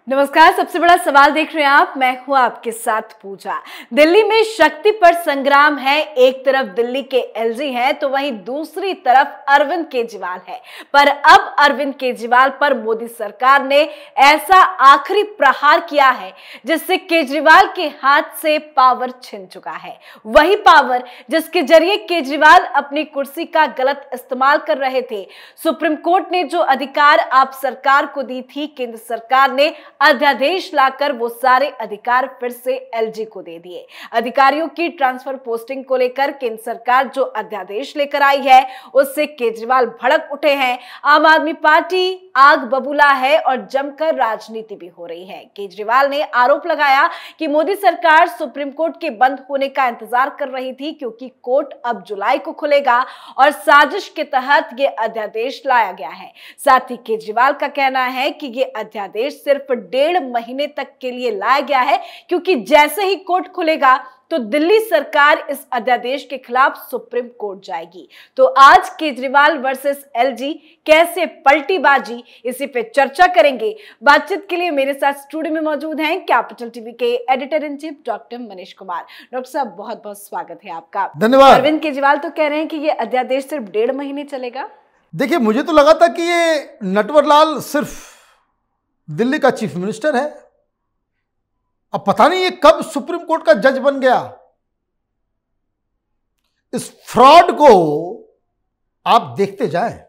नमस्कार। सबसे बड़ा सवाल देख रहे हैं आप, मैं हूं आपके साथ पूजा। दिल्ली में शक्ति पर संग्राम है। एक तरफ दिल्ली के एलजी हैं तो वहीं दूसरी तरफ अरविंद केजरीवाल है। पर अब अरविंद केजरीवाल पर मोदी सरकार ने ऐसा आखिरी प्रहार किया है जिससे केजरीवाल के हाथ से पावर छिन चुका है। वही पावर जिसके जरिए केजरीवाल अपनी कुर्सी का गलत इस्तेमाल कर रहे थे। सुप्रीम कोर्ट ने जो अधिकार आप सरकार को दी थी, केंद्र सरकार ने अध्यादेश लाकर वो सारे अधिकार फिर से एलजी को दे दिए। अधिकारियों की ट्रांसफर पोस्टिंग को लेकर केंद्र सरकार जो अध्यादेश लेकर आई है उससे केजरीवाल भड़क उठे हैं। आम आदमी पार्टी आग बबूला है और जमकर राजनीति भी हो रही है। केजरीवाल ने आरोप लगाया कि मोदी सरकार सुप्रीम कोर्ट के बंद होने का इंतजार कर रही थी क्योंकि कोर्ट अब जुलाई को खुलेगा और साजिश के तहत ये अध्यादेश लाया गया है। साथ ही केजरीवाल का कहना है कि ये अध्यादेश सिर्फ 1.5 महीने तक के लिए लाया गया है क्योंकि जैसे ही कोर्ट खुलेगा तो दिल्ली सरकार इस अध्यादेश के खिलाफ सुप्रीम कोर्ट जाएगी। तो आज केजरीवाल वर्सेस एलजी कैसे पलटी बाजी, इसी पे चर्चा करेंगे। बातचीत के लिए मेरे साथ स्टूडियो में मौजूद हैं कैपिटल टीवी के editor in chief doctor Manish Kumar. Doctor साहब, बहुत बहुत स्वागत है आपका। धन्यवाद। अरविंद केजरीवाल तो कह रहे हैं कि ये अध्यादेश सिर्फ 1.5 महीने चलेगा। देखिए, मुझे तो लगा था कि ये नटवरलाल सिर्फ दिल्ली का चीफ मिनिस्टर है। अब पता नहीं ये कब सुप्रीम कोर्ट का जज बन गया। इस फ्रॉड को आप देखते जाएं।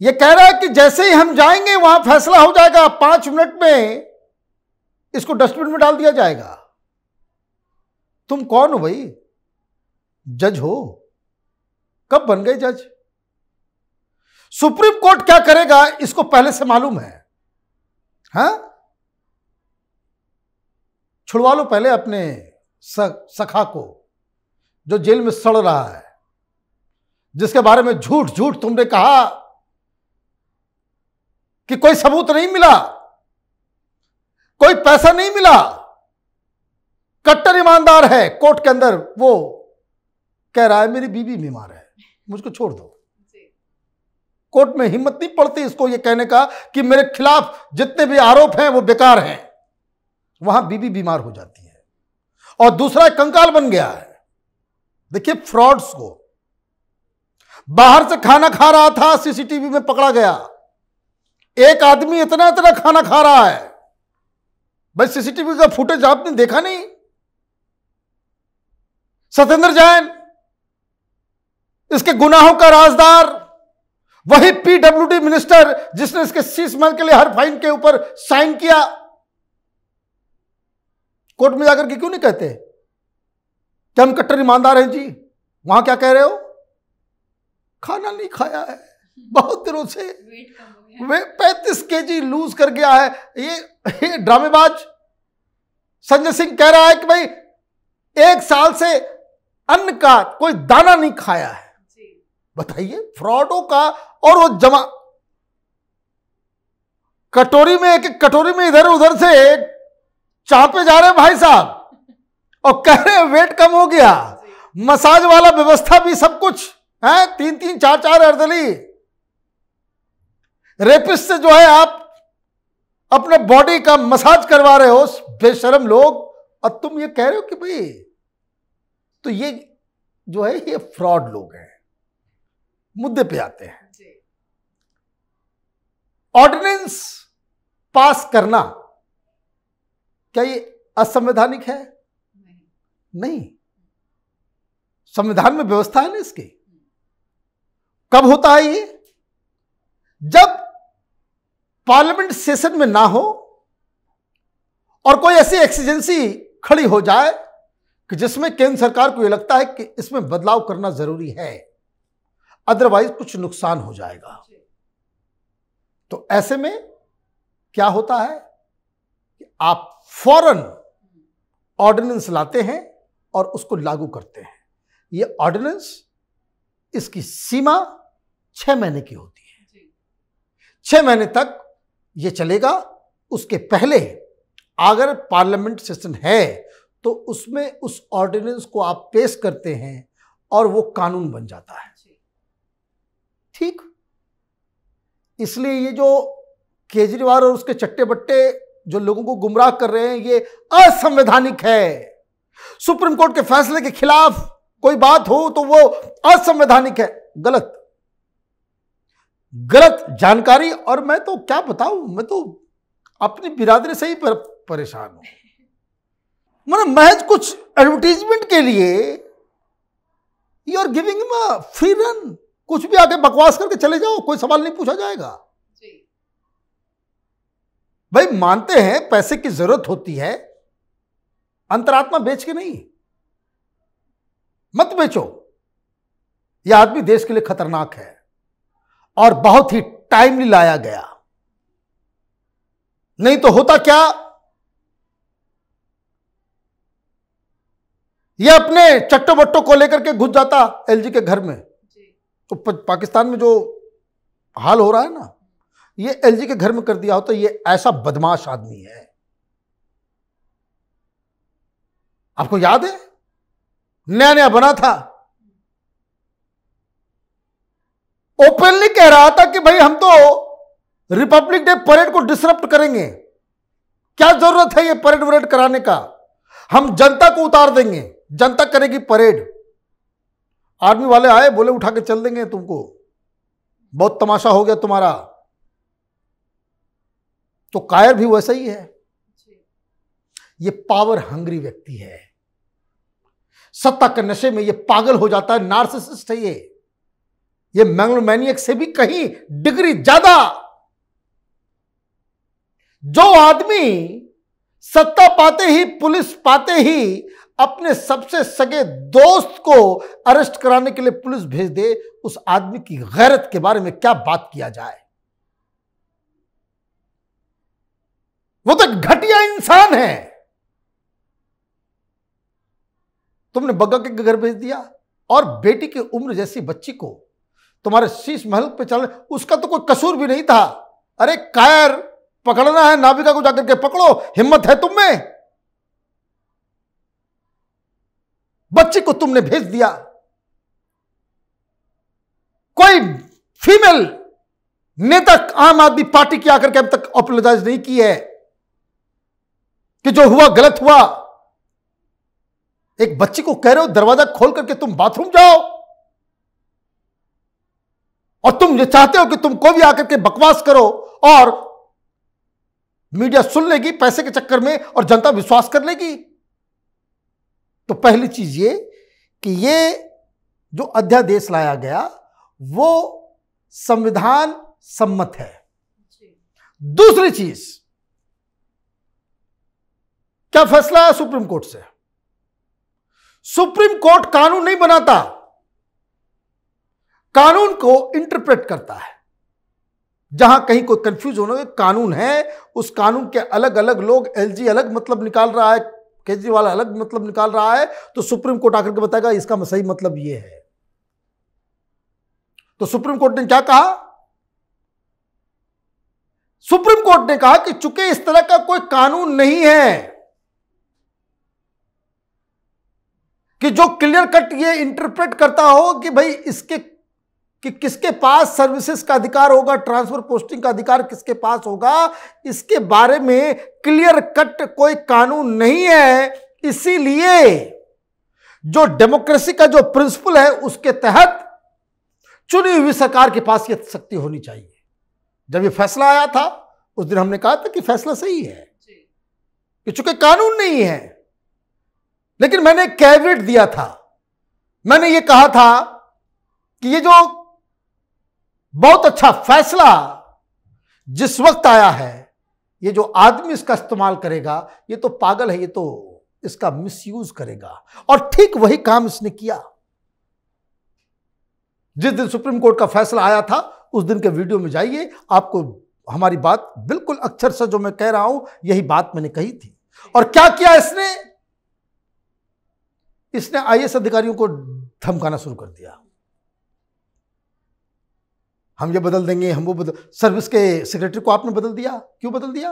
ये कह रहा है कि जैसे ही हम जाएंगे वहां फैसला हो जाएगा, 5 मिनट में इसको डस्टबिन में डाल दिया जाएगा। तुम कौन हो भाई? जज हो? कब बन गए जज? सुप्रीम कोर्ट क्या करेगा इसको पहले से मालूम है। हाँ, छुड़वा लो पहले अपने सखा को जो जेल में सड़ रहा है, जिसके बारे में झूठ झूठ तुमने कहा कि कोई सबूत नहीं मिला, कोई पैसा नहीं मिला, कट्टर ईमानदार है। कोर्ट के अंदर वो कह रहा है मेरी बीवी बीमार है, मुझको छोड़ दो। कोर्ट में हिम्मत नहीं पड़ती इसको ये कहने का कि मेरे खिलाफ जितने भी आरोप हैं वो बेकार हैं। वहां बीबी बीमार हो जाती है और दूसरा कंकाल बन गया है। देखिए फ्रॉड्स को, बाहर से खाना खा रहा था, सीसीटीवी में पकड़ा गया। एक आदमी इतना इतना खाना खा रहा है, भाई सीसीटीवी का फुटेज आपने देखा नहीं? सत्येंद्र जैन इसके गुनाहों का राजदार, वही पीडब्ल्यूडी मिनिस्टर जिसने इसके शीश महल के लिए हर फाइन के ऊपर साइन किया। कोर्ट में जाकर के क्यों नहीं कहते कि हम कट्टर ईमानदार हैं जी? वहां क्या कह रहे हो? खाना नहीं खाया है बहुत दिनों से, वे 35 केजी लूज कर गया है। ये ड्रामेबाज संजय सिंह कह रहा है कि भाई 1 साल से अन्न का कोई दाना नहीं खाया है। बताइए फ्रॉडों का। और वो जमा कटोरी में, एक कटोरी में इधर उधर से चापे जा रहे भाई साहब और कह रहे वेट कम हो गया। मसाज वाला व्यवस्था भी सब कुछ है, 3-3 4-4 अर्दली। रेपिस्ट से जो है आप अपने बॉडी का मसाज करवा रहे हो, बेशरम लोग। और तुम ये कह रहे हो कि भाई, तो ये जो है ये फ्रॉड लोग हैं। मुद्दे पे आते हैं। ऑर्डिनेंस पास करना क्या ये असंवैधानिक है? नहीं। संविधान में व्यवस्था है ना इसकी। कब होता है ये? जब पार्लियामेंट सेशन में ना हो और कोई ऐसी एक्सीजेंसी खड़ी हो जाए कि जिसमें केंद्र सरकार को यह लगता है कि इसमें बदलाव करना जरूरी है, अदरवाइज कुछ नुकसान हो जाएगा। तो ऐसे में क्या होता है कि आप फौरन ऑर्डिनेंस लाते हैं और उसको लागू करते हैं। ये ऑर्डिनेंस, इसकी सीमा 6 महीने की होती है। 6 महीने तक ये चलेगा। उसके पहले अगर पार्लियामेंट सेशन है तो उसमें उस ऑर्डिनेंस को आप पेश करते हैं और वो कानून बन जाता है। ठीक, इसलिए ये जो केजरीवाल और उसके चट्टे बट्टे जो लोगों को गुमराह कर रहे हैं ये असंवैधानिक है। सुप्रीम कोर्ट के फैसले के खिलाफ कोई बात हो तो वो असंवैधानिक है। गलत जानकारी। और मैं तो क्या बताऊं, मैं तो अपनी बिरादरी से ही परेशान हूं। मतलब महज कुछ एडवर्टीजमेंट के लिए you are giving him a free run. कुछ भी आगे बकवास करके चले जाओ, कोई सवाल नहीं पूछा जाएगा। भाई मानते हैं पैसे की जरूरत होती है, अंतरात्मा बेच के नहीं, मत बेचो। यह आदमी देश के लिए खतरनाक है और बहुत ही टाइमली लाया गया। नहीं तो होता क्या, यह अपने चट्टो बट्टो को लेकर के घुस जाता एलजी के घर में। तो पाकिस्तान में जो हाल हो रहा है ना, ये एलजी के घर में कर दिया होता। ये ऐसा बदमाश आदमी है। आपको याद है, नया नया बना था, ओपनली कह रहा था कि भाई हम तो रिपब्लिक डे परेड को डिसरप्ट करेंगे। क्या जरूरत है ये परेड वरेड कराने का, हम जनता को उतार देंगे, जनता करेगी परेड। आर्मी वाले आए, बोले उठा के चल देंगे तुमको, बहुत तमाशा हो गया तुम्हारा। तो कायर भी वैसा ही है। ये पावर हंग्री व्यक्ति है, सत्ता के नशे में ये पागल हो जाता है, नार्सिसिस्ट है ये मैग्लोमैनियक से भी कहीं डिग्री ज्यादा। जो आदमी सत्ता पाते ही, पुलिस पाते ही अपने सबसे सगे दोस्त को अरेस्ट कराने के लिए पुलिस भेज दे, उस आदमी की गैरत के बारे में क्या बात किया जाए। वो तो घटिया इंसान है। तुमने बग्गा के घर भेज दिया और बेटी की उम्र जैसी बच्ची को तुम्हारे शीश महल पे चल, उसका तो कोई कसूर भी नहीं था। अरे कायर, पकड़ना है नाविका को जाकर के पकड़ो, हिम्मत है तुम में। बच्ची को तुमने भेज दिया। कोई फीमेल नेता आम आदमी पार्टी की आकर के अब तक अपोलोजाइज नहीं की है कि जो हुआ गलत हुआ। एक बच्ची को कह रहे हो दरवाजा खोल करके तुम बाथरूम जाओ, और तुम ये चाहते हो कि तुम कोई भी आकर के बकवास करो और मीडिया सुन लेगी पैसे के चक्कर में और जनता विश्वास कर लेगी। तो पहली चीज ये कि ये जो अध्यादेश लाया गया वो संविधान सम्मत है। दूसरी चीज, क्या फैसला है सुप्रीम कोर्ट से? सुप्रीम कोर्ट कानून नहीं बनाता, कानून को इंटरप्रेट करता है। जहां कहीं कोई कंफ्यूजन हो, कानून है, उस कानून के अलग अलग लोग, एलजी अलग मतलब निकाल रहा है, केजरीवाल अलग मतलब निकाल रहा है, तो सुप्रीम कोर्ट आकर के बताएगा इसका सही मतलब यह है। तो सुप्रीम कोर्ट ने क्या कहा? सुप्रीम कोर्ट ने कहा कि चूंकि इस तरह का कोई कानून नहीं है कि जो क्लियर कट ये इंटरप्रेट करता हो कि भाई इसके कि किसके पास सर्विसेज का अधिकार होगा, ट्रांसफर पोस्टिंग का अधिकार किसके पास होगा, इसके बारे में क्लियर कट कोई कानून नहीं है। इसीलिए जो डेमोक्रेसी का जो प्रिंसिपल है उसके तहत चुनी हुई सरकार के पास यह शक्ति होनी चाहिए। जब यह फैसला आया था उस दिन हमने कहा था कि फैसला सही है कि चूंकि कानून नहीं है, लेकिन मैंने कैविएट दिया था। मैंने यह कहा था कि ये जो बहुत अच्छा फैसला जिस वक्त आया है, ये जो आदमी इसका इस्तेमाल करेगा ये तो पागल है, ये तो इसका मिसयूज करेगा। और ठीक वही काम इसने किया। जिस दिन सुप्रीम कोर्ट का फैसला आया था उस दिन के वीडियो में जाइए, आपको हमारी बात बिल्कुल अक्षर से जो मैं कह रहा हूं यही बात मैंने कही थी। और क्या किया इसने आईएएस अधिकारियों को धमकाना शुरू कर दिया। हम ये बदल देंगे, हम वो बदल, सर्विस के सेक्रेटरी को आपने बदल दिया। क्यों बदल दिया?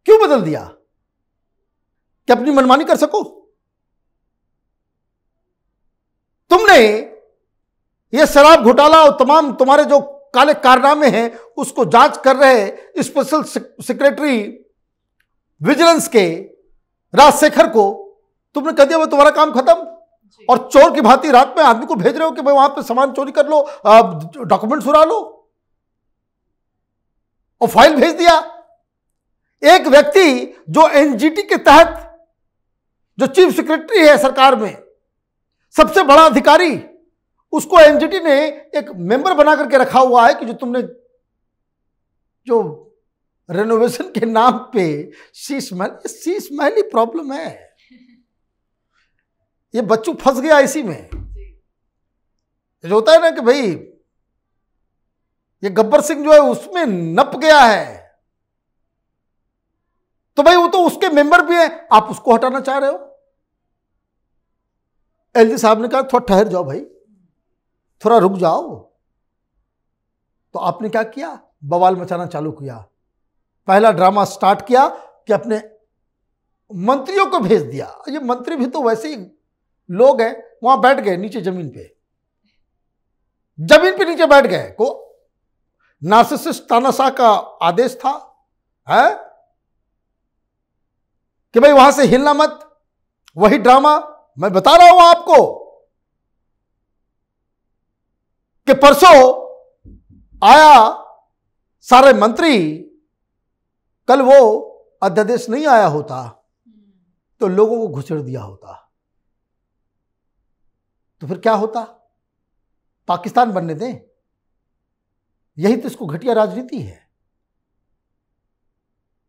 क्यों बदल दिया? क्या अपनी मनमानी कर सको? तुमने ये शराब घोटाला और तमाम तुम्हारे जो काले कारनामे हैं उसको जांच कर रहे स्पेशल सेक्रेटरी विजिलेंस के राजशेखर को तुमने कह दिया वो तुम्हारा काम खत्म, और चोर की भांति रात में आदमी को भेज रहे हो कि भाई वहां पे सामान चोरी कर लो, डॉक्यूमेंट चुरा लो, और फाइल भेज दिया। एक व्यक्ति जो एनजीटी के तहत जो चीफ सेक्रेटरी है सरकार में, सबसे बड़ा अधिकारी, उसको एनजीटी ने एक मेंबर बना करके रखा हुआ है कि जो तुमने जो रेनोवेशन के नाम पे शीश महल ही प्रॉब्लम है। ये बच्चू फंस गया इसी में। जो होता है ना कि भाई ये गब्बर सिंह जो है उसमें नप गया है, तो भाई वो तो उसके मेंबर भी है, आप उसको हटाना चाह रहे हो। एलजी साहब ने कहा थोड़ा ठहर जाओ भाई, थोड़ा रुक जाओ। तो आपने क्या किया, बवाल मचाना चालू किया। पहला ड्रामा स्टार्ट किया कि अपने मंत्रियों को भेज दिया। ये मंत्री भी तो वैसे ही लोग हैं, वहां बैठ गए नीचे जमीन पे नीचे बैठ गए। को नार्सिसिस्ट तानाशाह का आदेश था है कि भाई वहां से हिलना मत। वही ड्रामा मैं बता रहा हूं आपको कि परसों आया सारे मंत्री, कल वो अध्यादेश नहीं आया होता तो लोगों को घुसेड़ दिया होता, तो फिर क्या होता, पाकिस्तान बनने दें। यही तो इसको घटिया राजनीति है।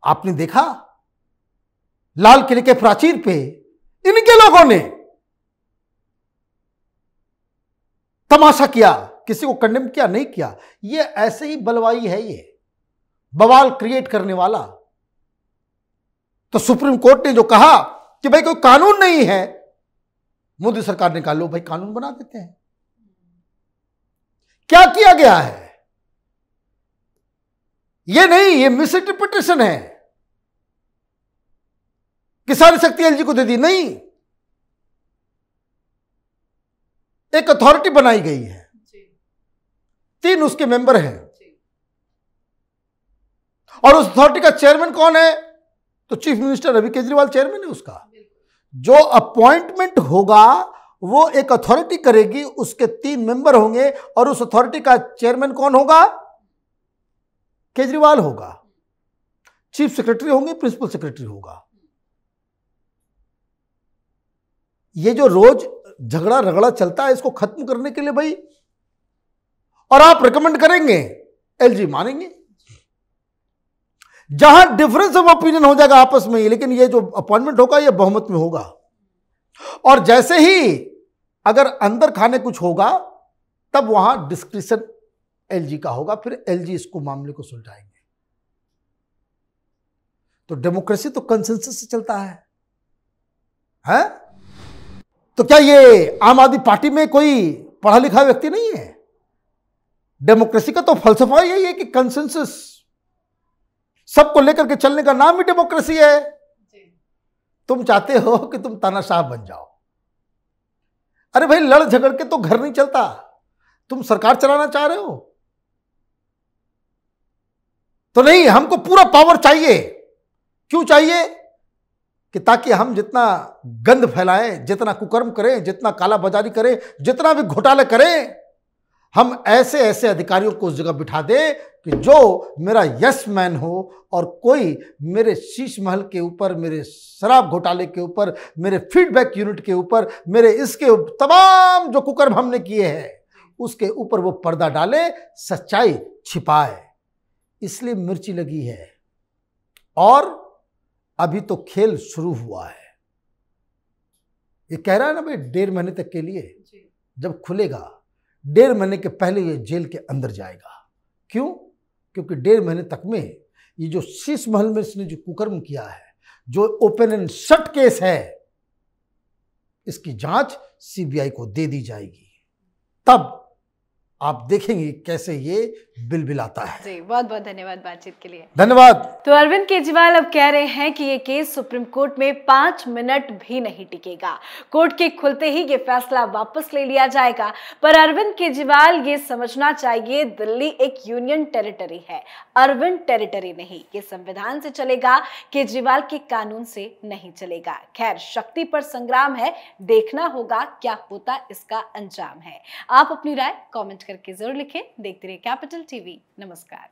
आपने देखा लाल किले के प्राचीर पे इनके लोगों ने तमाशा किया, किसी को कंडेम किया नहीं किया। ये ऐसे ही बलवाई है, ये बवाल क्रिएट करने वाला। तो सुप्रीम कोर्ट ने जो कहा कि भाई कोई कानून नहीं है, मोदी सरकार ने कहा लो भाई कानून बना देते हैं। क्या किया गया है, ये नहीं, ये मिस इंटरप्रिटेशन है। किसान शक्ति एलजी को दे दी, नहीं, एक अथॉरिटी बनाई गई है, 3 उसके मेंबर हैं, और उस अथॉरिटी का चेयरमैन कौन है, तो chief minister Ravi Kejriwal chairman है उसका। जो अपॉइंटमेंट होगा वो एक अथॉरिटी करेगी, उसके 3 मेंबर होंगे, और उस अथॉरिटी का चेयरमैन कौन होगा, केजरीवाल होगा। चीफ सेक्रेटरी होंगे, प्रिंसिपल सेक्रेटरी होगा। ये जो रोज झगड़ा रगड़ा चलता है, इसको खत्म करने के लिए भाई, और आप रिकमेंड करेंगे, एलजी मानेंगे। जहां डिफरेंस ऑफ ओपिनियन हो जाएगा आपस में ही, लेकिन ये जो अपॉइंटमेंट होगा ये बहुमत में होगा। और जैसे ही अगर अंदर खाने कुछ होगा तब वहां डिस्क्रिशन एलजी का होगा, फिर एलजी इसको मामले को सुलझाएंगे। तो डेमोक्रेसी तो कंसेंसस से चलता है? तो क्या ये आम आदमी पार्टी में कोई पढ़ा लिखा व्यक्ति नहीं है? डेमोक्रेसी का तो फलसफा यही है कि कंसेंसस, सबको लेकर के चलने का नाम ही डेमोक्रेसी है। तुम चाहते हो कि तुम तानाशाह बन जाओ। अरे भाई लड़ झगड़ के तो घर नहीं चलता, तुम सरकार चलाना चाह रहे हो तो नहीं, हमको पूरा पावर चाहिए। क्यों चाहिए? कि ताकि हम जितना गंद फैलाएं, जितना कुकर्म करें, जितना काला बाजारी करें, जितना भी घोटाले करें, हम ऐसे ऐसे अधिकारियों को उस जगह बिठा दे कि जो मेरा यस मैन हो, और कोई मेरे शीश महल के ऊपर, मेरे शराब घोटाले के ऊपर, मेरे फीडबैक यूनिट के ऊपर, मेरे इसके तमाम जो कुकर्म हमने किए हैं उसके ऊपर वो पर्दा डाले, सच्चाई छिपाए। इसलिए मिर्ची लगी है। और अभी तो खेल शुरू हुआ है। ये कह रहा है ना भाई 1.5 महीने तक के लिए, जब खुलेगा 1.5 महीने के पहले ये जेल के अंदर जाएगा। क्यों? क्योंकि 1.5 महीने तक में ये जो शीश महल में इसने जो कुकर्म किया है, जो ओपन एंड शट केस है, इसकी जांच सीबीआई को दे दी जाएगी। तब आप देखेंगे कैसे ये बिलबिलाता है। जी, बहुत बहुत धन्यवाद बातचीत के लिए। धन्यवाद। तो अरविंद केजरीवाल अब कह रहे हैं कि ये केस सुप्रीम कोर्ट में 5 मिनट भी नहीं टिकेगा। कोर्ट के खुलते ही ये फैसला वापस ले लिया जाएगा। पर अरविंद केजरीवाल ये समझना चाहिए, दिल्ली एक यूनियन टेरिटरी है, अरविंद टेरिटरी नहीं। ये संविधान से चलेगा, केजरीवाल के कानून से नहीं चलेगा। खैर, शक्ति पर संग्राम है, देखना होगा क्या होता इसका अंजाम है। आप अपनी राय कमेंट करके जरूर लिखें। देखते रहिए कैपिटल टीवी। नमस्कार।